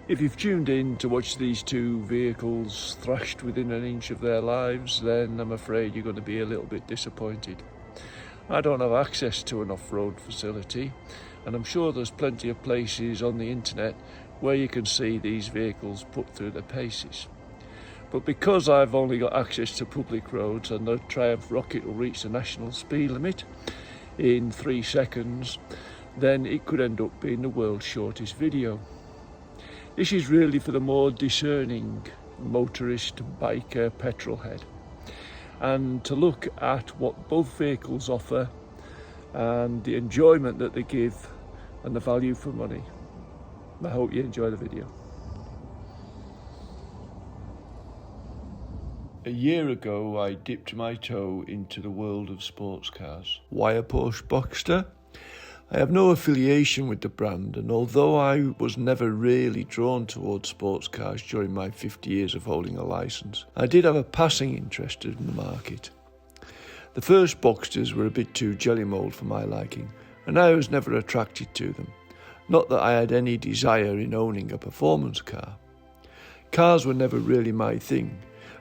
If you've tuned in to watch these two vehicles thrashed within an inch of their lives, then I'm afraid you're going to be a little bit disappointed. I don't have access to an off-road facility, and I'm sure there's plenty of places on the internet where you can see these vehicles put through their paces. But because I've only got access to public roads and the Triumph Rocket will reach the national speed limit in 3 seconds, then it could end up being the world's shortest video. This is really for the more discerning motorist, biker, petrolhead, and to look at what both vehicles offer and the enjoyment that they give and the value for money. I hope you enjoy the video. A year ago, I dipped my toe into the world of sports cars. Why a Porsche Boxster? I have no affiliation with the brand, and although I was never really drawn towards sports cars during my 50 years of holding a licence, I did have a passing interest in the market. The first Boxsters were a bit too jelly mould for my liking, and I was never attracted to them. Not that I had any desire in owning a performance car. Cars were never really my thing.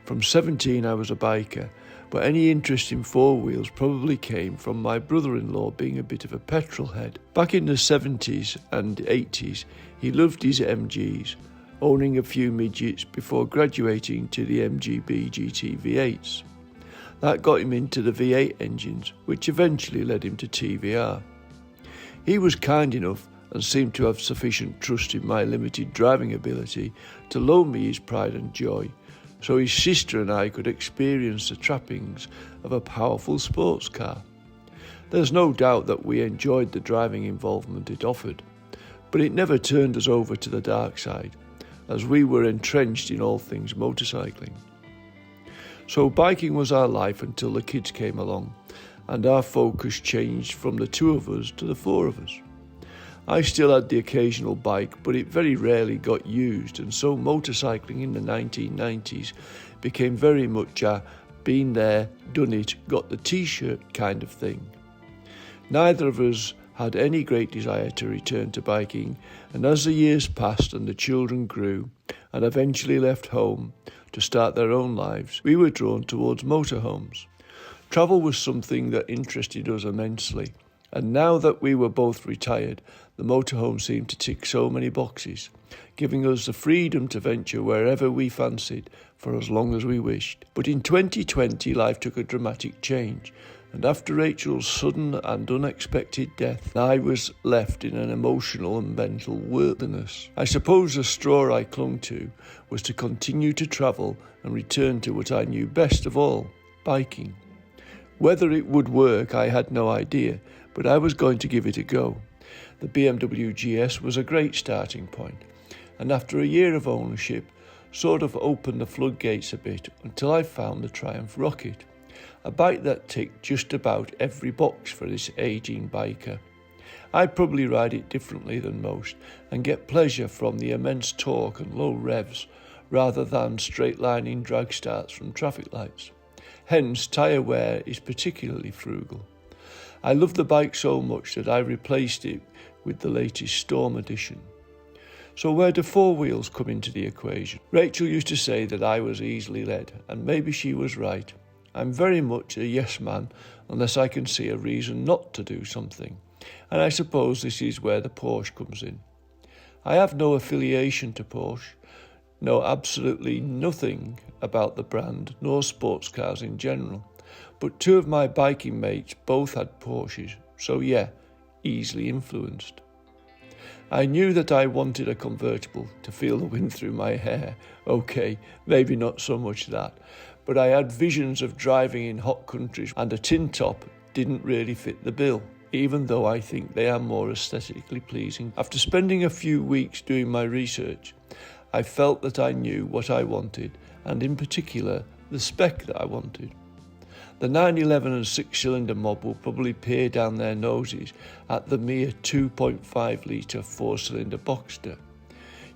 From 17 I was a biker, but any interest in four wheels probably came from my brother-in-law being a bit of a petrolhead. Back in the 70s and 80s, he loved his MGs, owning a few midgets before graduating to the MGB GT V8s. That got him into the V8 engines, which eventually led him to TVR. He was kind enough and seemed to have sufficient trust in my limited driving ability to loan me his pride and joy, so his sister and I could experience the trappings of a powerful sports car. There's no doubt that we enjoyed the driving involvement it offered, but it never turned us over to the dark side, as we were entrenched in all things motorcycling. So biking was our life until the kids came along, and our focus changed from the two of us to the four of us. I still had the occasional bike, but it very rarely got used, and so motorcycling in the 1990s became very much a been there, done it, got the t-shirt kind of thing. Neither of us had any great desire to return to biking, and as the years passed and the children grew and eventually left home to start their own lives, we were drawn towards motorhomes. Travel was something that interested us immensely, and now that we were both retired, the motorhome seemed to tick so many boxes, giving us the freedom to venture wherever we fancied for as long as we wished. But in 2020, life took a dramatic change, and after Rachel's sudden and unexpected death, I was left in an emotional and mental wilderness. I suppose the straw I clung to was to continue to travel and return to what I knew best of all, biking. Whether it would work, I had no idea, but I was going to give it a go. The BMW GS was a great starting point, and after a year of ownership, sort of opened the floodgates a bit until I found the Triumph Rocket, a bike that ticked just about every box for this ageing biker. I probably ride it differently than most and get pleasure from the immense torque and low revs rather than straight-lining drag starts from traffic lights. Hence, tyre wear is particularly frugal. I love the bike so much that I replaced it with the latest Storm edition. So where do four wheels come into the equation? Rachel used to say that I was easily led, and maybe she was right. I'm very much a yes man unless I can see a reason not to do something, and I suppose this is where the Porsche comes in. I have no affiliation to Porsche, know absolutely nothing about the brand nor sports cars in general, but two of my biking mates both had Porsches, so yeah, easily influenced. I knew that I wanted a convertible to feel the wind through my hair. Okay, maybe not so much that, but I had visions of driving in hot countries, and a tin top didn't really fit the bill, even though I think they are more aesthetically pleasing. After spending a few weeks doing my research, I felt that I knew what I wanted, and in particular, the spec that I wanted. The 911 and 6-cylinder mob will probably peer down their noses at the mere 2.5 litre 4-cylinder Boxster.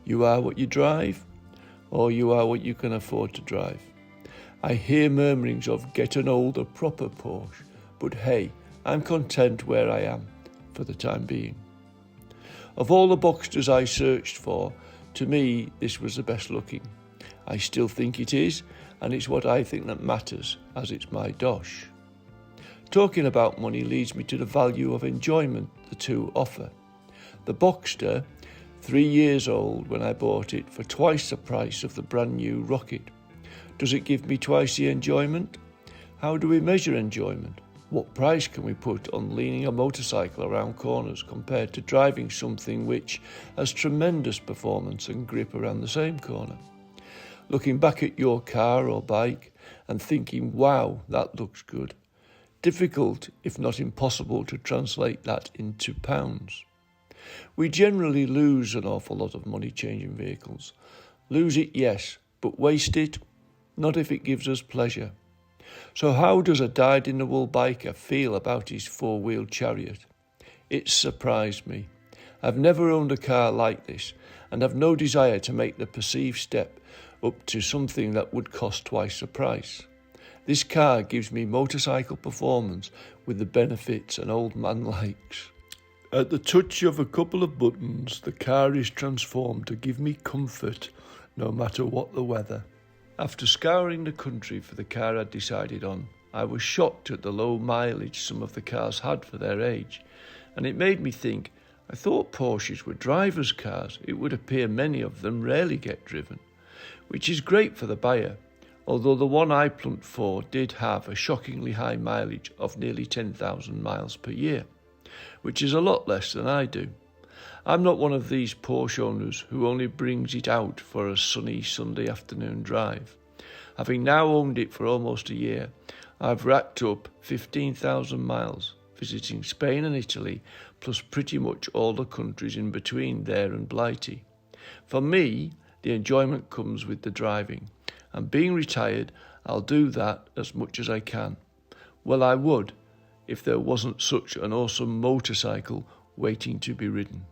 You are what you drive, or you are what you can afford to drive. I hear murmurings of get an older proper Porsche, but hey, I'm content where I am for the time being. Of all the Boxsters I searched for, To me, this was the best looking. I still think it is, and it's what I think that matters, as it's my dosh. Talking about money leads me to the value of enjoyment the two offer. The Boxster, 3 years old when I bought it for twice the price of the brand new Rocket. Does it give me twice the enjoyment? How do we measure enjoyment? What price can we put on leaning a motorcycle around corners compared to driving something which has tremendous performance and grip around the same corner? Looking back at your car or bike and thinking, wow, that looks good. Difficult, if not impossible, to translate that into pounds. We generally lose an awful lot of money changing vehicles. Lose it, yes, but waste it? Not if it gives us pleasure. So how does a dyed-in-the-wool biker feel about his four-wheeled chariot? It's surprised me. I've never owned a car like this and have no desire to make the perceived step up to something that would cost twice the price. This car gives me motorcycle performance with the benefits an old man likes. At the touch of a couple of buttons, the car is transformed to give me comfort no matter what the weather. After scouring the country for the car I'd decided on, I was shocked at the low mileage some of the cars had for their age, and it made me think, I thought Porsches were drivers' cars. It would appear many of them rarely get driven, which is great for the buyer, although the one I plumped for did have a shockingly high mileage of nearly 10,000 miles per year, which is a lot less than I do. I'm not one of these Porsche owners who only brings it out for a sunny Sunday afternoon drive. Having now owned it for almost a year, I've racked up 15,000 miles, visiting Spain and Italy, plus pretty much all the countries in between there and Blighty. For me, the enjoyment comes with the driving, and being retired, I'll do that as much as I can. Well, I would, if there wasn't such an awesome motorcycle waiting to be ridden.